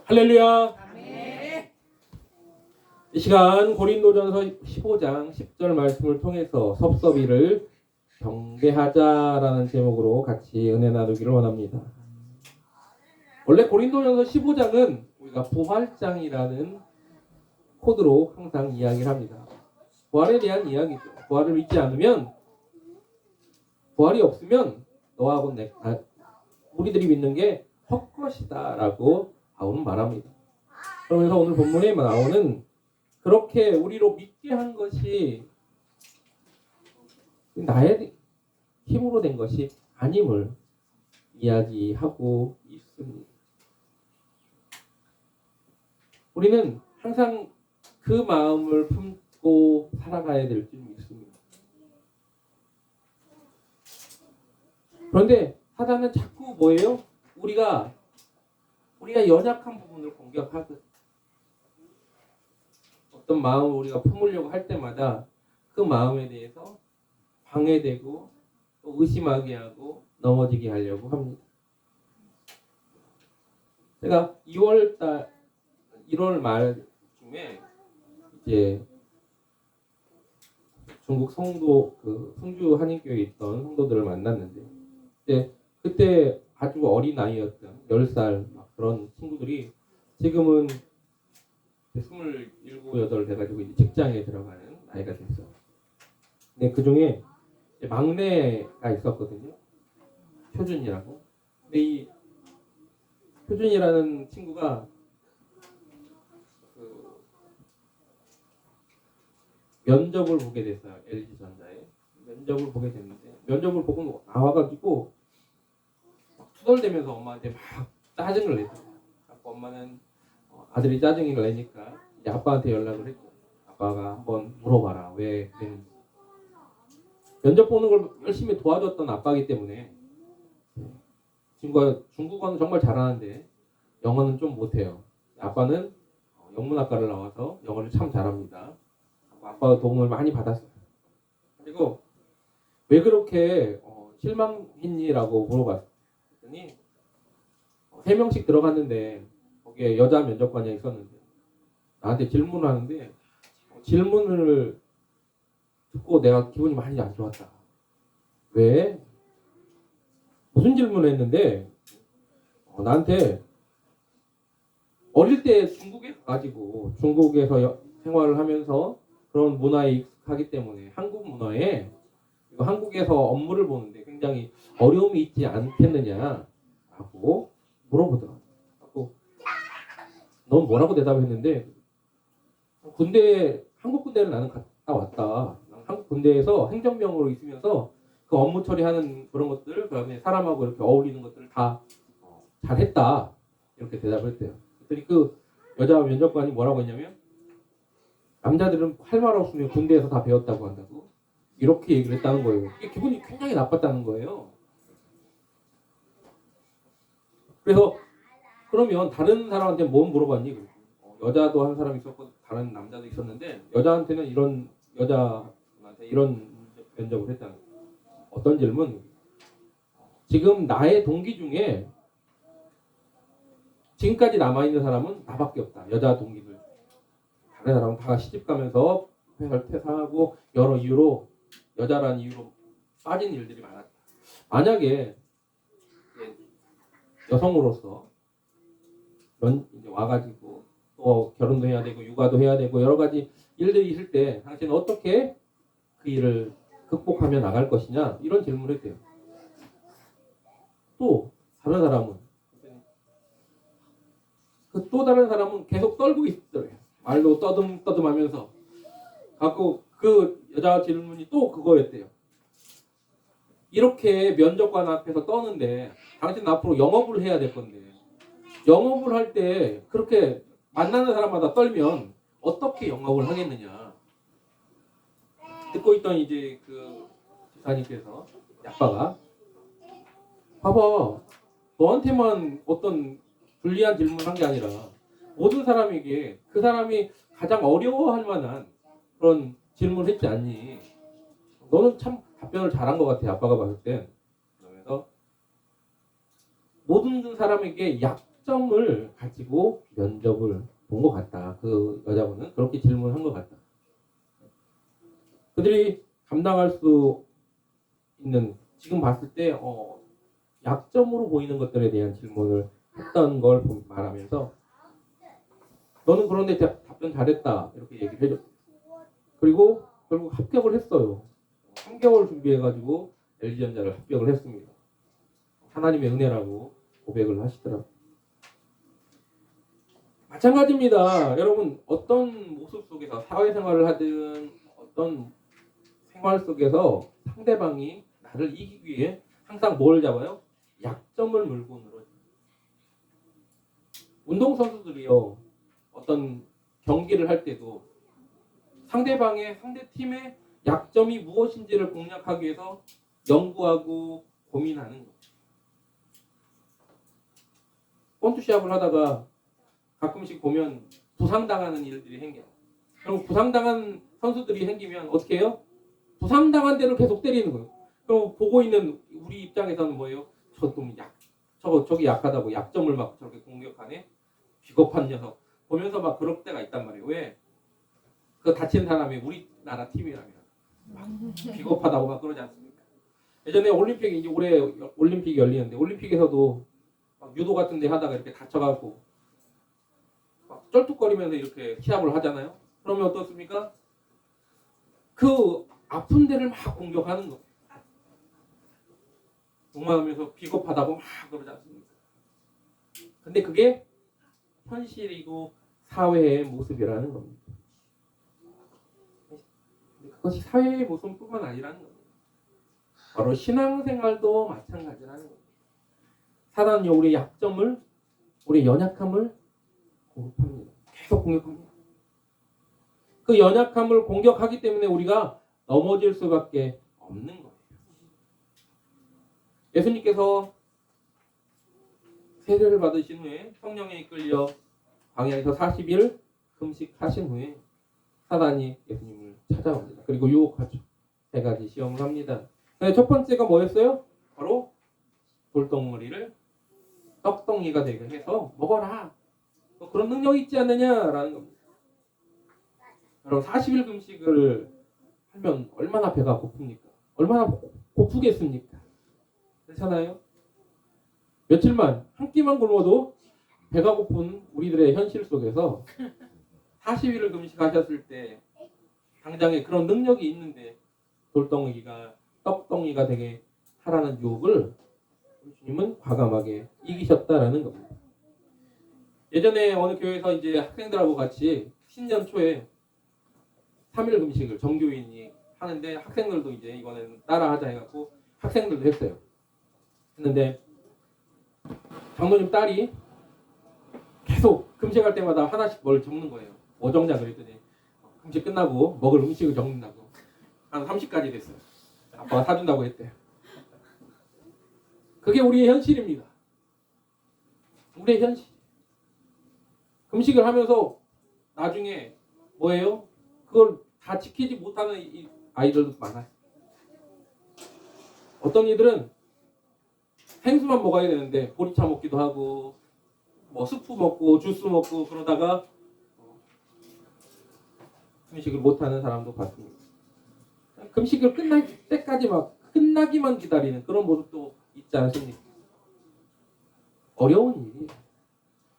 할렐루야. 아멘. 이 시간 고린도전서 15장 10절 말씀을 통해서 섭섭이를 경계하자라는 제목으로 같이 은혜 나누기를 원합니다. 원래 고린도전서 15장은 우리가 부활장이라는 코드로 항상 이야기를 합니다. 부활에 대한 이야기죠. 부활을 믿지 않으면, 부활이 없으면 너하고 우리들이 믿는 게 헛것이다라고 바울은 말합니다. 그러면서 오늘 본문에 나오는 그렇게 우리로 믿게 한 것이 나의 힘으로 된 것이 아님을 이야기하고 있습니다. 우리는 항상 그 마음을 품고 살아가야 될 줄 믿습니다. 그런데 사단은 자꾸 뭐예요? 우리가 연약한 부분을 공격하거든. 어떤 마음을 우리가 품으려고 할 때마다 그 마음에 대해서 방해되고 또 의심하게 하고 넘어지게 하려고 합니다. 제가 1월 말쯤에 이제 중국 성도 성주 한인교회에 있던 성도들을 만났는데 이제 그때 아주 어린 아이였던 10살 그런 친구들이 지금은 27, 8 돼가지고 이제 직장에 들어가는 나이가 됐어요. 근데 그 중에 막내가 있었거든요. 표준이라고. 근데 이 표준이라는 친구가 면접을 보게 됐어요. LG전자에. 면접을 보게 됐는데 면접을 보고 나와가지고 막 투덜대면서 엄마한테 막 짜증을 냈어요. 엄마는 아들이 짜증을 내니까 이제 아빠한테 연락을 했죠. 아빠가 한번 물어봐라. 왜 그랬는지. 면접 보는 걸 열심히 도와줬던 아빠이기 때문에 친구가 중국어는 정말 잘하는데 영어는 좀 못해요. 아빠는 영문학과를 나와서 영어를 참 잘합니다. 아빠가 도움을 많이 받았어요. 그리고 왜 그렇게 실망했니라고 물어봤더니 3명씩 들어갔는데 거기에 여자 면접관이 있었는데 나한테 질문을 하는데 질문을 듣고 내가 기분이 많이 안 좋았다. 왜? 무슨 질문을 했는데 나한테 어릴 때 중국에 가가지고 중국에서 생활을 하면서 그런 문화에 익숙하기 때문에 한국 문화에 한국에서 업무를 보는데 굉장히 어려움이 있지 않겠느냐라고 물어보더라고요. 넌 뭐라고 대답했는데 한국 군대를 나는 갔다 왔다. 한국 군대에서 행정병으로 있으면서 그 업무 처리하는 그런 것들, 그다음에 사람하고 이렇게 어울리는 것들을 다 잘했다. 이렇게 대답을 했대요. 그랬더니 그 여자 면접관이 뭐라고 했냐면 남자들은 할 말 없으면 군대에서 다 배웠다고 한다고 이렇게 얘기를 했다는 거예요. 이게 기분이 굉장히 나빴다는 거예요. 그래서 그러면 다른 사람한테 뭐 물어봤니? 여자도 한 사람 있었고 다른 남자도 있었는데 여자한테는 여자한테 이런 면접을 했다는 거예요. 어떤 질문? 지금 나의 동기 중에 지금까지 남아있는 사람은 나밖에 없다. 여자 동기들. 다른 사람은 다 시집가면서 회사를 퇴사하고 여러 이유로 여자라는 이유로 빠진 일들이 많았다. 만약에 여성으로서 이제 와가지고 또 결혼도 해야 되고 육아도 해야 되고 여러 가지 일들이 있을 때 당신은 어떻게 그 일을 극복하며 나갈 것이냐 이런 질문을 했대요. 또 다른 사람은 또 다른 사람은 계속 떨고 있더래요. 말로 떠듬하면서 갖고 그 여자 질문이 또 그거였대요. 이렇게 면접관 앞에서 떠는데 당신은 앞으로 영업을 해야 될 건데 영업을 할 때 그렇게 만나는 사람마다 떨면 어떻게 영업을 하겠느냐. 듣고 있던 이제 그 지사님께서 아빠가 봐봐 너한테만 어떤 불리한 질문을 한 게 아니라 모든 사람에게 그 사람이 가장 어려워할 만한 그런 질문을 했지 않니. 너는 참 답변을 잘한 것 같아. 아빠가 봤을 때. 그러면서 모든 사람에게 약점을 가지고 면접을 본 것 같다. 그 여자분은 그렇게 질문한 것 같다. 그들이 감당할 수 있는 지금 봤을 때 약점으로 보이는 것들에 대한 질문을 했던 걸 말하면서 너는 그런데 답변 잘했다 이렇게 얘기를 해줬어요. 그리고 결국 합격을 했어요. 3개월 준비해가지고 LG전자를 합격을 했습니다. 하나님의 은혜라고 고백을 하시더라고요. 마찬가지입니다. 여러분 어떤 모습 속에서 사회생활을 하든 어떤 생활 속에서 상대방이 나를 이기기 위해 항상 뭘 잡아요? 약점을 물고 늘어져요. 운동선수들이요. 어떤 경기를 할 때도 상대방의 상대팀의 약점이 무엇인지를 공략하기 위해서 연구하고 고민하는 거예요. 본투시합을 하다가 가끔씩 보면 부상당하는 일들이 생겨요. 그럼 부상당한 선수들이 생기면 어떻게 해요? 부상당한 대로 계속 때리는 거예요. 그럼 보고 있는 우리 입장에서는 뭐예요? 저기 약하다고 약점을 막 저렇게 공격하네? 비겁한 녀석. 보면서 막 그럴 때가 있단 말이에요. 왜? 그 다친 사람이 우리나라 팀이라면 막 비겁하다고 막 그러지 않습니까? 예전에 올림픽이 이제 올해 올림픽이 열리는데 올림픽에서도 막 유도 같은 데 하다가 이렇게 다쳐가지고 막 쩔뚝거리면서 이렇게 시합을 하잖아요. 그러면 어떻습니까? 그 아픈 데를 막 공격하는 거예요. 욕망하면서 비겁하다고 막 그러지 않습니까? 근데 그게 현실이고 사회의 모습이라는 겁니다. 그것이 사회의 모습뿐만 아니라는 겁니다. 바로 신앙생활도 마찬가지라는 겁니다. 사단이 우리의 약점을, 우리의 연약함을 공격합니다. 계속 공격합니다. 그 연약함을 공격하기 때문에 우리가 넘어질 수밖에 없는 거예요. 예수님께서 세례를 받으신 후에 성령에 이끌려 광야에서 40일 금식하신 후에 사단이 예수님을 찾아옵니다. 그리고 유혹하죠. 3가지 시험을 합니다. 첫 번째가 뭐였어요? 바로 돌덩어리를 떡덩이가 되게 해서 먹어라. 너 그런 능력이 있지 않느냐라는 겁니다. 여러분 40일 금식을 하면 얼마나 배가 고픕니까? 얼마나 고프겠습니까? 그렇잖아요? 며칠만 한 끼만 굶어도 배가 고픈 우리들의 현실 속에서 40일을 금식하셨을 때 당장에 그런 능력이 있는데 돌덩이가 떡덩이가 되게 하라는 유혹을 주님은 과감하게 이기셨다라는 겁니다. 예전에 어느 교회에서 이제 학생들하고 같이 신년 초에 3일 금식을 정교인이 하는데 학생들도 이제 이거는 따라하자 해갖고 학생들도 했어요. 했는데 장로님 딸이 계속 금식할 때마다 하나씩 뭘 적는 거예요. 뭐 적냐 그랬더니 금식 끝나고 먹을 음식을 적는다고 한 30가지 됐어요. 아빠가 사준다고 했대요. 그게 우리의 현실입니다. 우리의 현실. 금식을 하면서 나중에 뭐예요? 그걸 다 지키지 못하는 이 아이들도 많아요. 어떤 이들은 생수만 먹어야 되는데 보리차 먹기도 하고 뭐 스프 먹고 주스 먹고 그러다가 금식을 못하는 사람도 봤습니다. 금식을 끝날 때까지 막 끝나기만 기다리는 그런 모습도 있지 않습니까? 어려운 일이에요.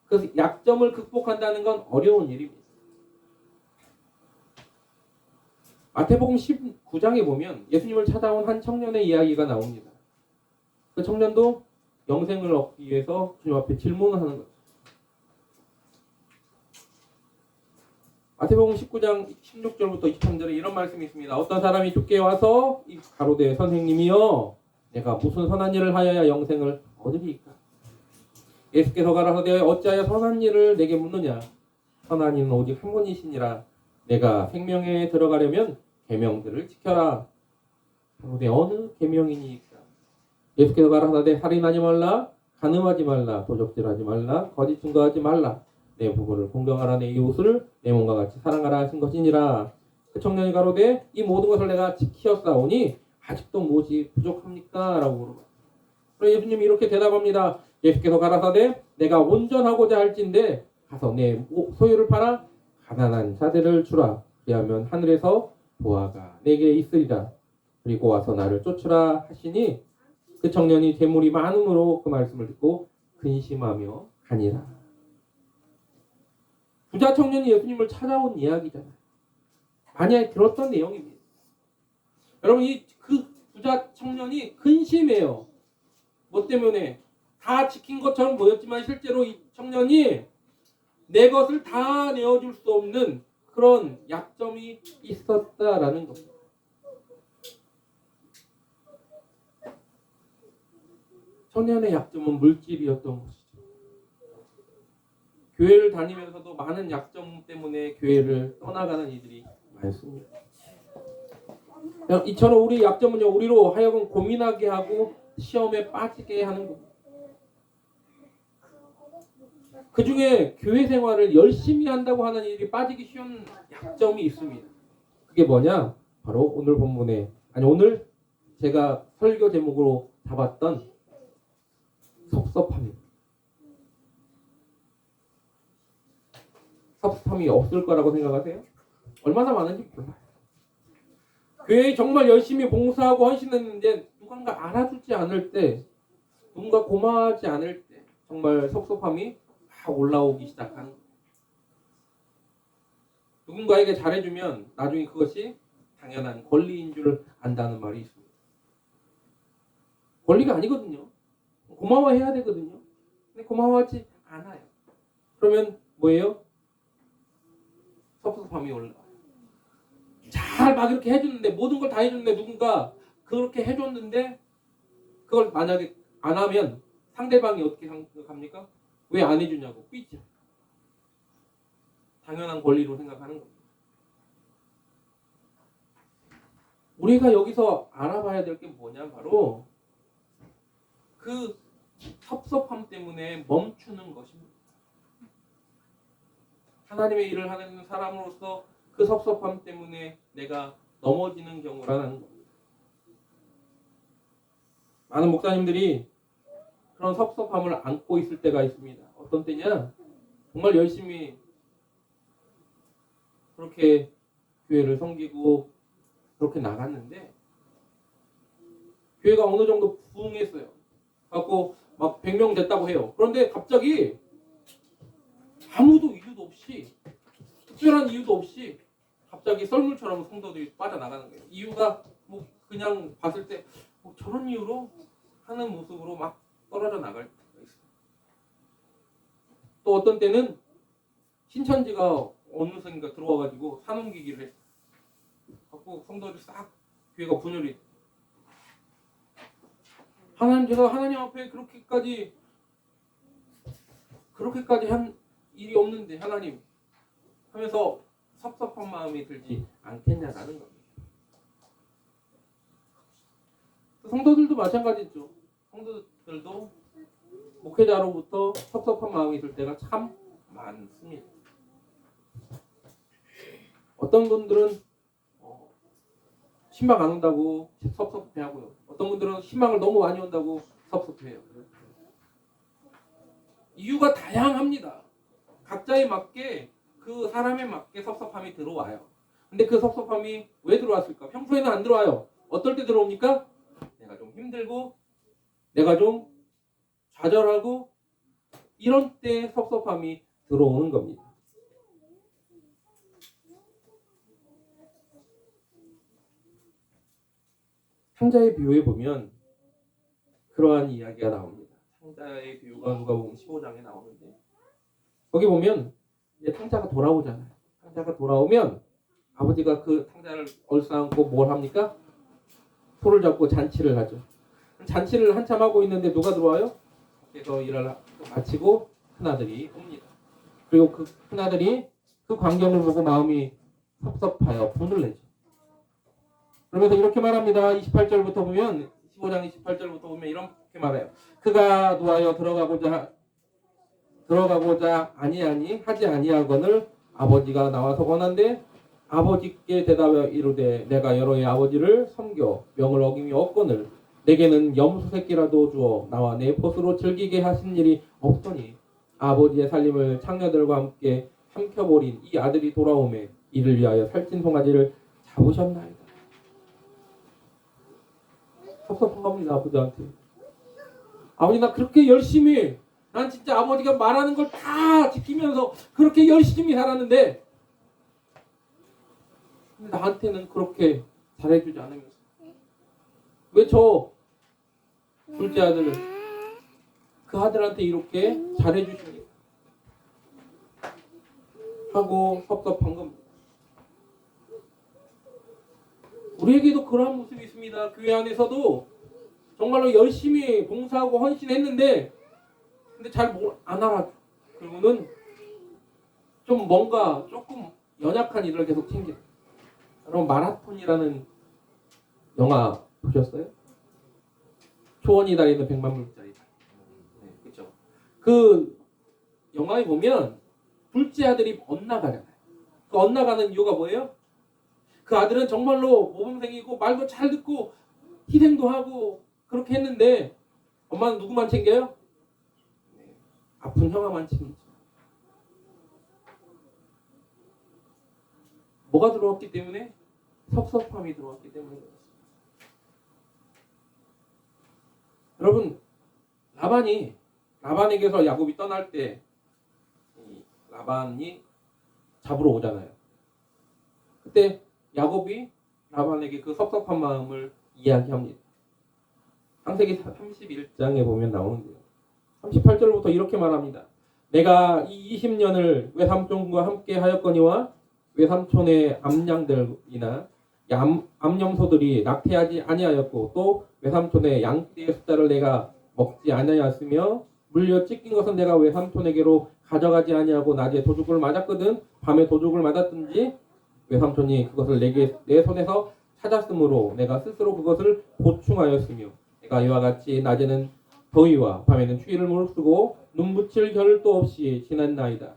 그래서 약점을 극복한다는 건 어려운 일입니다. 마태복음 19장에 보면 예수님을 찾아온 한 청년의 이야기가 나옵니다. 그 청년도 영생을 얻기 위해서 주님 앞에 질문을 하는 거죠. 마태복음 19장 16절부터 23절에 이런 말씀이 있습니다. 어떤 사람이 주께 와서 가로되 선생님이여 내가 무슨 선한 일을 하여야 영생을 얻으리이까? 예수께서 가라사대 어찌하여 선한 일을 내게 묻느냐? 선한 이는 오직 한 분이시니라. 내가 생명에 들어가려면 계명들을 지켜라. 가로되 어느 계명이니까? 예수께서 가라사대 살인하지 말라, 간음하지 말라, 도적질하지 말라, 거짓 증거하지 말라. 내 부모를 공경하라, 내 이웃을 내 몸과 같이 사랑하라 하신 것이니라. 그 청년이 가로되 이 모든 것을 내가 지키었사오니 아직도 무엇이 부족합니까? 라고 물어봐요. 그래서 예수님이 이렇게 대답합니다. 예수께서 가라사대 내가 온전하고자 할진대 가서 내 소유를 팔아 가난한 자들을 주라. 그리하면 하늘에서 보화가 내게 있으리라. 그리고 와서 나를 쫓으라 하시니 그 청년이 재물이 많음으로 그 말씀을 듣고 근심하며 가니라. 부자 청년이 예수님을 찾아온 이야기잖아요. 만약에 들었던 내용입니다. 여러분 그 부자 청년이 근심해요. 뭐 때문에? 다 지킨 것처럼 보였지만 실제로 이 청년이 내 것을 다 내어줄 수 없는 그런 약점이 있었다라는 겁니다. 청년의 약점은 물질이었던 것이죠. 교회를 다니면서도 많은 약점 때문에 교회를 떠나가는 이들이 많습니다. 이처럼 우리 약점은요, 우리로 하여금 고민하게 하고 시험에 빠지게 하는 겁니다. 그 중에 교회 생활을 열심히 한다고 하는 일이 빠지기 쉬운 약점이 있습니다. 그게 뭐냐? 바로 오늘 본문에, 오늘 제가 설교 제목으로 잡았던 섭섭함입니다. 섭섭함이 없을 거라고 생각하세요? 얼마나 많은지 몰라요. 교회에 정말 열심히 봉사하고 헌신했는데 누군가 알아주지 않을 때, 누군가 고마워하지 않을 때 정말 섭섭함이 막 올라오기 시작하는 거예요. 누군가에게 잘해주면 나중에 그것이 당연한 권리인 줄 안다는 말이 있습니다. 권리가 아니거든요. 고마워해야 되거든요. 근데 고마워하지 않아요. 그러면 뭐예요? 섭섭함이 올라와요. 잘 막 이렇게 해주는데, 모든 걸 다 해주는데 누군가 그렇게 해줬는데 그걸 만약에 안 하면 상대방이 어떻게 생각합니까? 왜 안 해주냐고 삐져. 당연한 권리로 생각하는 겁니다. 우리가 여기서 알아봐야 될 게 뭐냐, 바로 그 섭섭함 때문에 멈추는 것입니다. 하나님의 일을 하는 사람으로서 그 섭섭함 때문에 내가 넘어지는 경우라는 겁니다. 많은 목사님들이 그런 섭섭함을 안고 있을 때가 있습니다. 어떤 때냐? 정말 열심히 그렇게 교회를 섬기고 그렇게 나갔는데 교회가 어느 정도 부흥했어요. 갖고 막 100명 됐다고 해요. 그런데 갑자기 아무도 이유도 없이, 특별한 이유도 없이 갑자기 썰물처럼 성도들이 빠져나가는 거예요. 이유가 뭐 그냥 봤을 때 뭐 저런 이유로 하는 모습으로 막 떨어져 나갈 때가 있어요. 또 어떤 때는 신천지가 어느샌가 들어와가지고 산옮기기를 했어요. 갖고 성도들이 싹 교회가 분열이. 제가 하나님 앞에 그렇게까지 한 일이 없는데 하나님 하면서 섭섭한 마음이 들지 않겠냐라는 겁니다. 성도들도 마찬가지죠. 성도들도 목회자로부터 섭섭한 마음이 들 때가 참 많습니다. 어떤 분들은 신방 안 온다고 섭섭해하고요. 어떤 분들은 신방을 너무 많이 온다고 섭섭해요. 이유가 다양합니다. 각자에 맞게 그 사람에 맞게 섭섭함이 들어와요. 근데 그 섭섭함이 왜 들어왔을까? 평소에는 안 들어와요. 어떨 때 들어옵니까? 내가 좀 힘들고 내가 좀 좌절하고 이런 때 섭섭함이 들어오는 겁니다. 상자의 비유에 보면 그러한 이야기가 나옵니다. 상자의 비유가 누가복음 15장에 나오는데 거기 보면 이제 상자가 돌아오잖아요. 상자가 돌아오면 아버지가 그 상자를 얼싸안고 뭘 합니까? 소를 잡고 잔치를 하죠. 잔치를 한참 하고 있는데 누가 들어와요? 그래서 일을 마치고 큰아들이 옵니다. 그리고 그 큰아들이 그 광경을 보고 마음이 섭섭하여 분을 내죠. 그러면서 이렇게 말합니다. 28절부터 보면 15장 28절부터 보면 이렇게 말해요. 그가 노하여 들어가고자 아니하니 하지 아니하거늘 아버지가 나와서 권한대 아버지께 대답하여 이르되 내가 여러의 아버지를 섬겨 명을 어김이 없거늘 내게는 염소 새끼라도 주어 나와 내 포수로 즐기게 하신 일이 없더니 아버지의 살림을 창녀들과 함께 삼켜버린 이 아들이 돌아오매 이를 위하여 살찐 송아지를 잡으셨나이다. 섭섭한 겁니다. 아버지한테. 아버지 나 그렇게 열심히 난 진짜 아버지가 말하는 걸 다 지키면서 그렇게 열심히 살았는데 나한테는 그렇게 잘해주지 않으면서 왜 저 둘째 아들은 그 아들한테 이렇게 잘해주십니까? 하고 섭섭한 겁니다. 우리에게도 그러한 모습이 있습니다. 교회 안에서도 정말로 열심히 봉사하고 헌신했는데 근데 잘 안 알아줘. 그리고는 좀 뭔가 조금 연약한 일을 계속 챙기는. 여러분 마라톤이라는 영화 보셨어요? 초원이 다리는 100만 불짜리. 네, 그렇죠. 그 영화에 보면 둘째 아들이 엇나가잖아요. 그 엇나가는 이유가 뭐예요? 그 아들은 정말로 모범생이고 말도 잘 듣고 희생도 하고 그렇게 했는데 엄마는 누구만 챙겨요? 아픈 형아만 챙기죠. 뭐가 들어왔기 때문에? 섭섭함이 들어왔기 때문에 그렇습니다. 여러분 라반에게서 야곱이 떠날 때 라반이 잡으러 오잖아요. 그때 야곱이 라반에게 그 섭섭한 마음을 이야기합니다. 창세기 31장에 보면 나오는데요. 38절부터 이렇게 말합니다. 내가 이 20년을 외삼촌과 함께 하였거니와 외삼촌의 암양들이나 암염소들이 낙태하지 아니하였고 또 외삼촌의 양떼의 숫자를 내가 먹지 아니하였으며 물려 찢긴 것은 내가 외삼촌에게로 가져가지 아니하고 낮에 도둑을 맞았거든 밤에 도둑을 맞았든지 외삼촌이 그것을 내 손에서 찾았으므로 내가 스스로 그것을 보충하였으며 내가 이와 같이 낮에는 더위와 밤에는 추위를 무릅쓰고 눈붙일 겨를도 없이 지났나이다.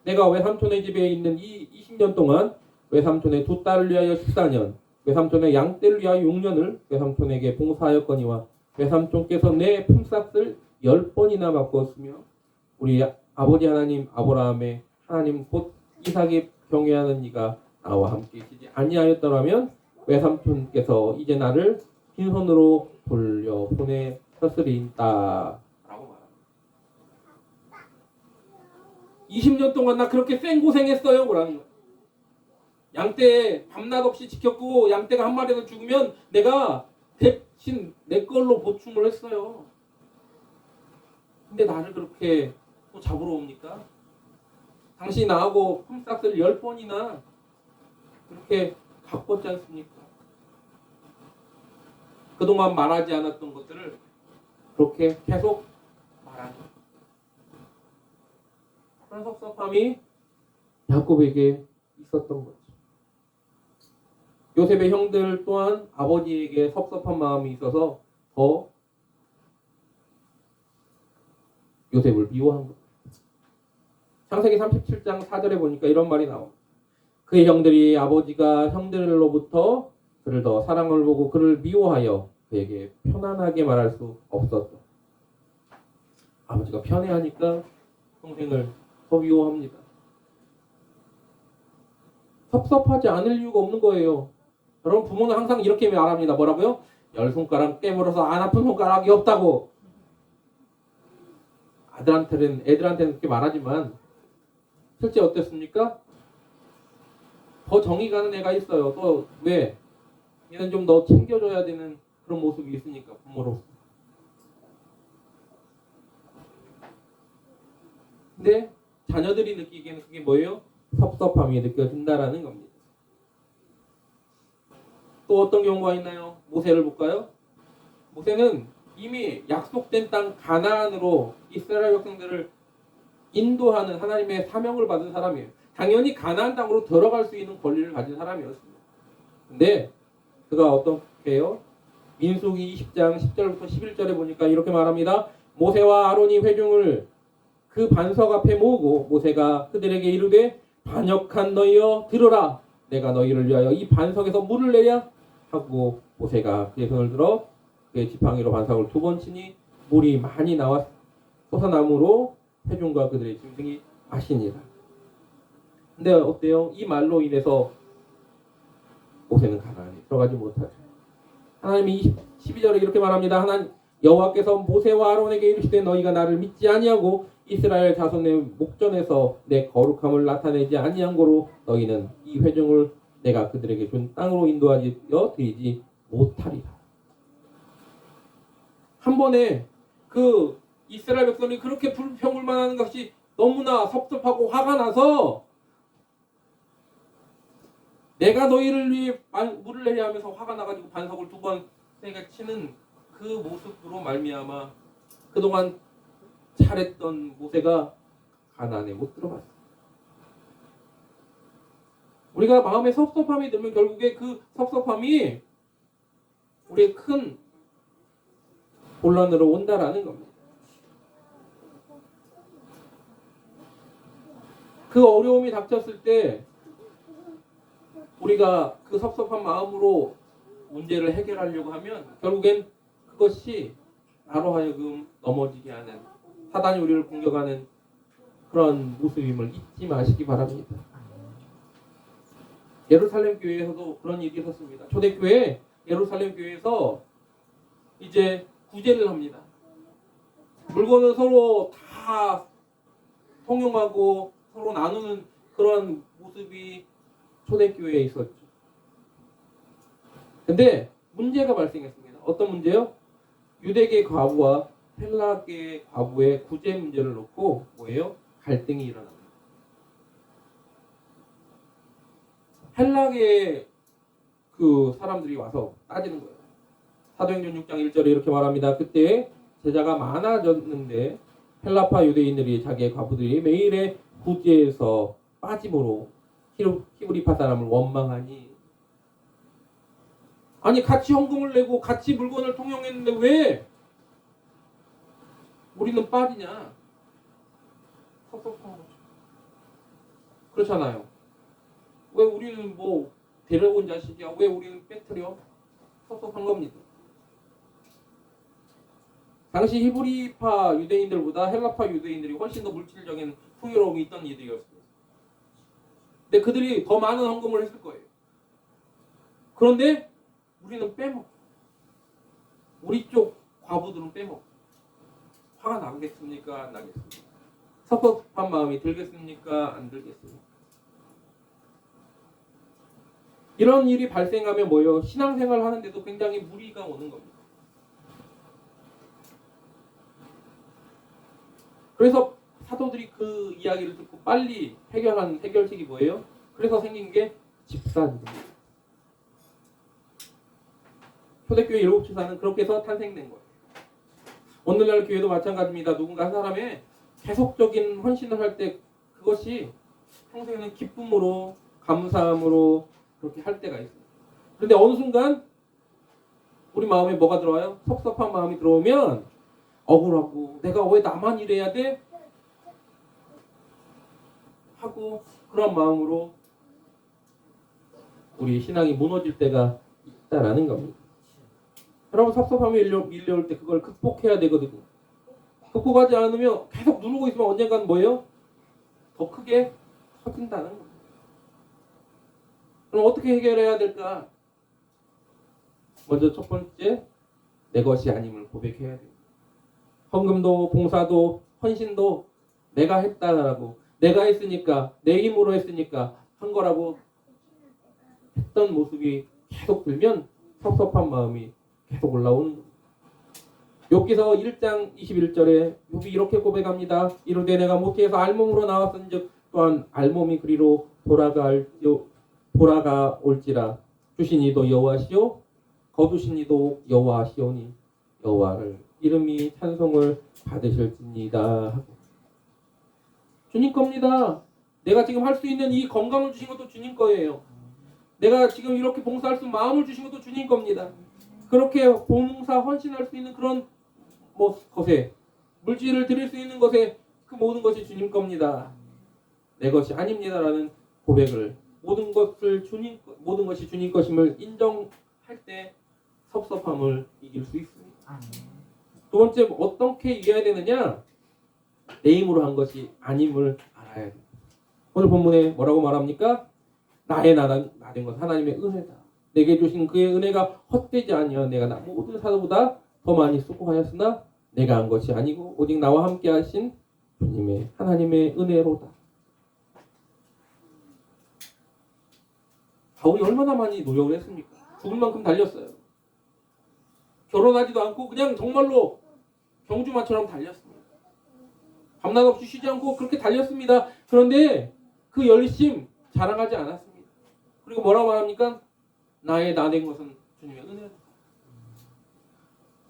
내가 외삼촌의 집에 있는 이 20년 동안 외삼촌의 두 딸을 위하여 14년, 외삼촌의 양떼를 위하여 6년을 외삼촌에게 봉사하였거니와 외삼촌께서 내 품삯을 10번이나 바꾸었으며 우리 아버지 하나님 아브라함의 하나님 곧 이삭이 경외하는 이가 나와 함께 있지 아니하였더라면 외삼촌께서 이제 나를 빈손으로 돌려 보내셨으리이다 라고 말합니다. 20년 동안 나 그렇게 생고생했어요 그러는 거예요. 양떼 밤낮 없이 지켰고 양떼가 한 마리라도 죽으면 내가 대신 내 걸로 보충을 했어요. 근데 나를 그렇게 또 잡으러 옵니까? 당신이 나하고 품삯을 10번이나 그렇게 바꿨지 않습니까? 그동안 말하지 않았던 것들을 그렇게 계속 말하는 그런 섭섭함이 야곱에게 있었던 거죠. 요셉의 형들 또한 아버지에게 섭섭한 마음이 있어서 더 요셉을 미워한 거예요. 창세기 37장 4절에 보니까 이런 말이 나옵니다. 그의 형들이 아버지가 형들로부터 그를 더 사랑을 보고 그를 미워하여 그에게 편안하게 말할 수 없었다. 아버지가 편애하니까 동생을 더 미워합니다. 섭섭하지 않을 이유가 없는 거예요. 여러분 부모는 항상 이렇게 말합니다. 뭐라고요? 10손가락 깨물어서 안 아픈 손가락이 없다고. 애들한테는 그렇게 말하지만 실제 어땠습니까? 더 정이 가는 애가 있어요. 또 왜? 얘는 좀 더 챙겨줘야 되는 그런 모습이 있으니까 부모로서. 근데 자녀들이 느끼기에는 그게 뭐예요? 섭섭함이 느껴진다라는 겁니다. 또 어떤 경우가 있나요? 모세를 볼까요? 모세는 이미 약속된 땅 가나안으로 이스라엘 백성들을 인도하는 하나님의 사명을 받은 사람이에요. 당연히 가나안 땅으로 들어갈 수 있는 권리를 가진 사람이었습니다. 근데 그가 어떻게 해요? 민수기 20장 10절부터 11절에 보니까 이렇게 말합니다. 모세와 아론이 회중을 그 반석 앞에 모으고 모세가 그들에게 이르되 반역한 너희여 들으라. 내가 너희를 위하여 이 반석에서 물을 내랴 하고 모세가 그의 손을 들어 그의 지팡이로 반석을 2번 치니 물이 많이 나와 솟아나므로 회중과 그들의 짐승이 마시니라. 근데 어때요? 이 말로 인해서 모세는 가나안에 들어가지 못하죠. 하나님이 12절에 이렇게 말합니다. 하나님 여호와께서 모세와 아론에게 이르시되 너희가 나를 믿지 아니하고 이스라엘 자손의 목전에서 내 거룩함을 나타내지 아니한 고로 너희는 이 회중을 내가 그들에게 준 땅으로 인도하여 드리지 못하리라. 한 번에 그 이스라엘 백성이 그렇게 불평불만 하는 것이 너무나 섭섭하고 화가 나서 내가 너희를 위해 물을 내려 하면서 화가 나가지고 반석을 2번 세게 치는 그 모습으로 말미암아 그동안 잘했던 모세가 가나안에 못 들어갔어요. 우리가 마음에 섭섭함이 들면 결국에 그 섭섭함이 우리의 큰 혼란으로 온다라는 겁니다. 그 어려움이 닥쳤을 때 우리가 그 섭섭한 마음으로 문제를 해결하려고 하면 결국엔 그것이 나로 하여금 넘어지게 하는 사단이 우리를 공격하는 그런 모습임을 잊지 마시기 바랍니다. 예루살렘 교회에서도 그런 일이 있었습니다. 초대교회 예루살렘 교회에서 이제 구제를 합니다. 물건을 서로 다 통용하고 서로 나누는 그런 모습이 초대교회에 있었죠. 근데 문제가 발생했습니다. 어떤 문제요? 유대계 과부와 헬라계 과부의 구제 문제를 놓고 뭐예요? 갈등이 일어납니다. 헬라계 그 사람들이 와서 따지는 거예요. 사도행전 6장 1절에 이렇게 말합니다. 그때 제자가 많아졌는데 헬라파 유대인들이 자기의 과부들이 매일의 구제에서 빠짐으로 히브리파 사람을 원망하니 아니 같이 헌금을 내고 같이 물건을 통용했는데 왜 우리는 빠지냐? 섭섭한 거죠. 그렇잖아요. 왜 우리는 뭐 데려온 자식이야? 왜 우리는 빼뜨려? 섭섭한 겁니다. 당시 히브리파 유대인들보다 헬라파 유대인들이 훨씬 더 물질적인 풍요로움이 있던 이들이었습니다. 근데 그들이 더 많은 헌금을 했을 거예요. 그런데 우리는 빼먹고 우리 쪽 과부들은 빼먹고 화가 나겠습니까? 안 나겠습니까? 섭섭한 마음이 들겠습니까? 안 들겠습니까? 이런 일이 발생하면 뭐예요? 신앙생활 하는데도 굉장히 무리가 오는 겁니다. 그래서 사도들이 그 이야기를 듣고 빨리 해결한 해결책이 뭐예요? 그래서 생긴 게 집사입니다. 초대교회 7지사는 그렇게 해서 탄생된 거예요. 오늘날 교회도 마찬가지입니다. 누군가 한 사람의 계속적인 헌신을 할 때 그것이 평소에는 기쁨으로 감사함으로 그렇게 할 때가 있어요. 그런데 어느 순간 우리 마음에 뭐가 들어와요? 섭섭한 마음이 들어오면 억울하고 내가 왜 나만 이래야 돼? 하고 그런 마음으로 우리 신앙이 무너질 때가 있다라는 겁니다. 여러분 섭섭함이 밀려올 때 그걸 극복해야 되거든요. 극복하지 않으면 계속 누르고 있으면 언젠간 뭐예요? 더 크게 터진다는 겁니다. 그럼 어떻게 해결해야 될까? 먼저 첫 번째, 내 것이 아님을 고백해야 됩니다. 헌금도 봉사도 헌신도 내가 했다라고 내가 했으니까 내 힘으로 했으니까 한 거라고 했던 모습이 계속 들면 섭섭한 마음이 계속 올라오는 겁니다. 욥기서 1장 21절에 욥이 이렇게 고백합니다. 이르되 내가 모태에서 알몸으로 나왔은즉 또한 알몸이 그리로 돌아가올지라 주신 이도 여호와시요 거두신 이도 여호와시오니 여호와를 이름이 찬송을 받으실지니이다. 주님 겁니다. 내가 지금 할 수 있는 이 건강을 주신 것도 주님 거예요. 내가 지금 이렇게 봉사할 수 있는 마음을 주신 것도 주님 겁니다. 그렇게 봉사 헌신할 수 있는 그런 것에 물질을 드릴 수 있는 것에 그 모든 것이 주님 겁니다. 내 것이 아닙니다라는 고백을 모든 것이 주님 것임을 인정할 때 섭섭함을 이길 수 있습니다. 두 번째, 어떻게 이겨야 되느냐? 내 힘으로 한 것이 아님을 알아야 됩니다. 오늘 본문에 뭐라고 말합니까? 나의 나된 것 하나님의 은혜다. 내게 주신 그의 은혜가 헛되지 아니하 내가 나 모든 사도보다 더 많이 수고하였으나 내가 한 것이 아니고 오직 나와 함께 하신 주님의 하나님의 은혜로다. 바울이 얼마나 많이 노력을 했습니까? 죽을 만큼 달렸어요. 결혼하지도 않고 그냥 정말로 경주마처럼 달렸습니다. 밤낮 없이 쉬지 않고 그렇게 달렸습니다. 그런데 그 열심 자랑하지 않았습니다. 그리고 뭐라고 말합니까? 나의 나 된 것은 주님의 은혜다.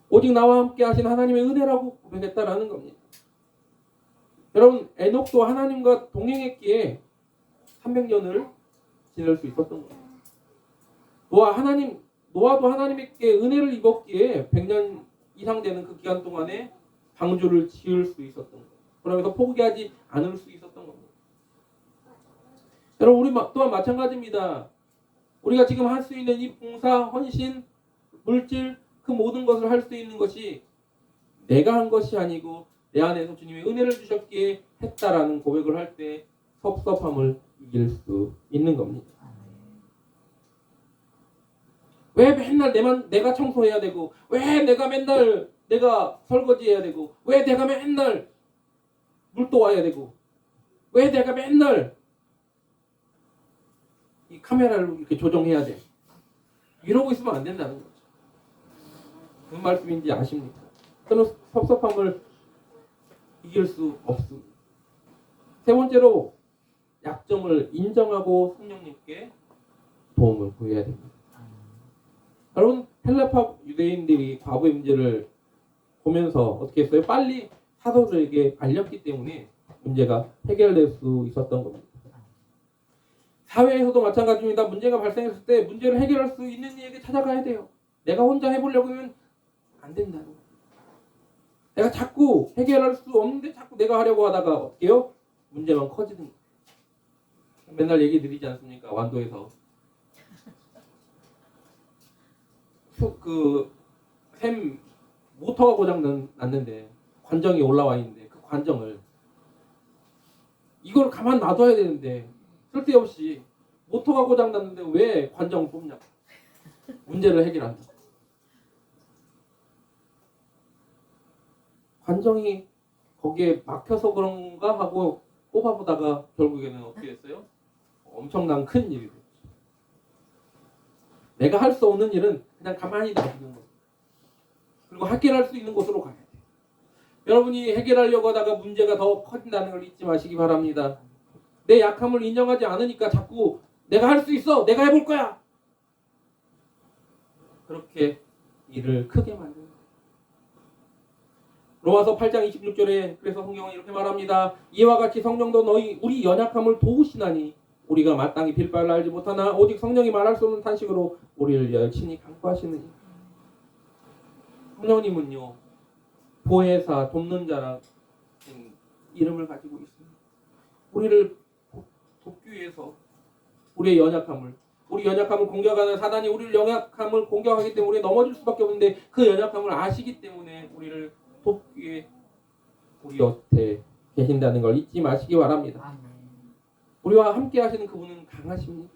오직 나와 함께 하신 하나님의 은혜라고 고백했다라는 겁니다. 여러분, 에녹도 하나님과 동행했기에 300년을 지낼 수 있었던 거예요. 노아도 하나님께 은혜를 입었기에 100년 이상 되는 그 기간 동안에 방주를 지을 수 있었던 거예요. 그러면서 포기하지 않을 수 있었던 겁니다. 여러분, 우리 또한 마찬가지입니다. 우리가 지금 할 수 있는 이 봉사, 헌신, 물질, 그 모든 것을 할 수 있는 것이 내가 한 것이 아니고 내 안에서 주님의 은혜를 주셨기에 했다라는 고백을 할 때 섭섭함을 이길 수 있는 겁니다. 왜 맨날 내가 청소해야 되고, 왜 내가 맨날 내가 설거지해야 되고, 왜 내가 맨날 물도 와야 되고, 왜 내가 맨날 이 카메라를 이렇게 조정해야 돼. 이러고 있으면 안 된다는 거죠. 무슨 말씀인지 아십니까? 저는 섭섭함을 이길 수 없습니다. 세 번째로 약점을 인정하고 성령님께 도움을 구해야 됩니다. 여러분, 헬라파 유대인들이 과부의 문제를 보면서 어떻게 했어요? 빨리 사도들에게 알렸기 때문에 문제가 해결될 수 있었던 겁니다. 사회에서도 마찬가지입니다. 문제가 발생했을 때 문제를 해결할 수 있는 이에게 찾아가야 돼요. 내가 혼자 해보려고 하면 안 된다는 거예요. 내가 자꾸 해결할 수 없는데 자꾸 내가 하려고 하다가 어떻게 해요? 문제만 커지는 거예요. 맨날 얘기 드리지 않습니까? 완도에서 샘 모터가 고장 났는데 관정이 올라와 있는데 그 관정을 이걸 가만 놔둬야 되는데 쓸데없이 모터가 고장 났는데 왜 관정을 뽑냐? 문제를 해결한다. 관정이 거기에 막혀서 그런가 하고 뽑아보다가 결국에는 어떻게 됐어요? 엄청난 큰 일이 됐죠. 내가 할 수 없는 일은 그냥 가만히 놔두는 거예요. 그리고 해결할 수 있는 곳으로 가야 돼요. 여러분이 해결하려고 하다가 문제가 더 커진다는 걸 잊지 마시기 바랍니다. 내 약함을 인정하지 않으니까 자꾸 내가 할 수 있어! 내가 해볼 거야! 그렇게 일을 크게 만드는 거예요. 로마서 8장 26절에 그래서 성경은 이렇게 말합니다. 이와 같이 성령도 우리 연약함을 도우시나니 우리가 마땅히 빌 바를 알지 못하나 오직 성령이 말할 수 없는 탄식으로 우리를 열심히 간구하시느니. 성령님은요, 보혜사, 돕는 자라는 이름을 가지고 있습니다. 우리를 돕기 위해서 우리 연약함을 공격하는 사단이 우리를 연약함을 공격하기 때문에 우리 넘어질 수밖에 없는데 그 연약함을 아시기 때문에 우리를 돕기 위해 우리 곁에 계신다는 걸 잊지 마시기 바랍니다. 우리와 함께 하시는 그분은 강하십니다.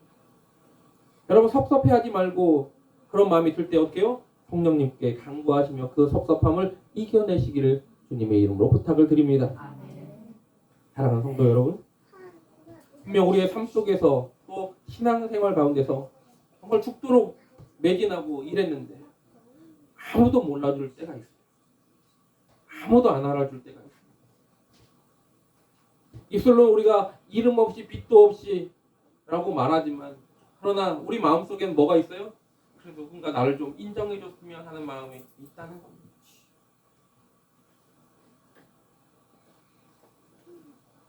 여러분, 섭섭해하지 말고 그런 마음이 들 때 어떻게 해요? 성령님께 간구하시며 그 섭섭함을 이겨내시기를 주님의 이름으로 부탁을 드립니다. 사랑하는 성도 여러분, 분명 우리의 삶 속에서 또 신앙생활 가운데서 정말 죽도록 매진하고 일했는데 아무도 몰라줄 때가 있어요. 아무도 안 알아줄 때가 있어요. 입술로 우리가 이름 없이 빛도 없이 라고 말하지만 그러나 우리 마음속에는 뭐가 있어요? 그래도 누군가 나를 좀 인정해줬으면 하는 마음이 있다는 겁니다.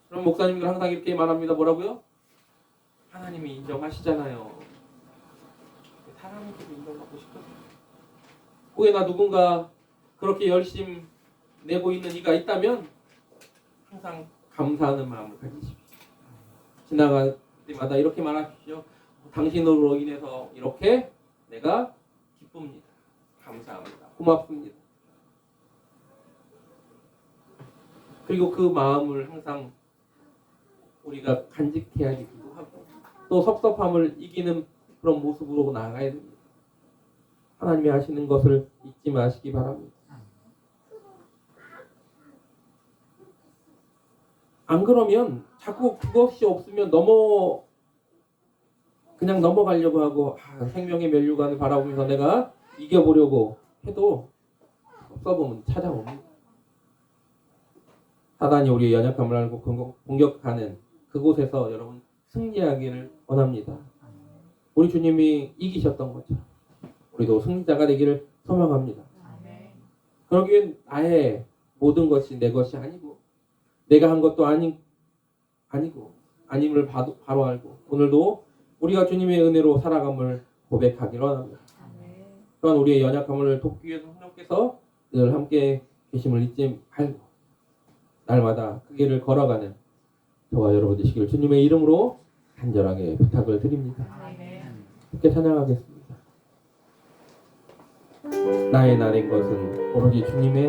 그럼 목사님들 항상 이렇게 말합니다. 뭐라고요? 하나님이 인정하시잖아요. 사람들이 인정받고 싶거든요. 혹여나 누군가 그렇게 열심히 내고 있는 이가 있다면 항상 감사하는 마음을 가지십시오. 지나갈 때마다 이렇게 말하십시오. 당신으로 인해서 이렇게 내가 기쁩니다. 감사합니다. 고맙습니다. 그리고 그 마음을 항상 우리가 간직해야 되기도 하고 또 섭섭함을 이기는 그런 모습으로 나아가야 됩니다. 하나님이 하시는 것을 잊지 마시기 바랍니다. 안 그러면 자꾸 그것이 없으면 그냥 넘어가려고 하고 생명의 면류관을 바라보면서 내가 이겨보려고 해도 섭섭함은 찾아옵니다. 사단이 우리의 연약함을 알고 공격하는 그곳에서 여러분 승리하기를 원합니다. 우리 주님이 이기셨던 것처럼 우리도 승리자가 되기를 소망합니다. 그러기 위해 나의 모든 것이 내 것이 아니고 내가 한 것도 아니고 아님을 바로 알고 오늘도 우리가 주님의 은혜로 살아감을 고백하기를 원합니다. 또한 우리의 연약함을 돕기 위해서 성령께서 늘 함께 계심을 잊지 말고 날마다 그 길을 걸어가는 저와 여러분 되시기를 주님의 이름으로 간절하게 부탁을 드립니다. 함께 찬양하겠습니다. 나의 날인 것은 오로지 주님의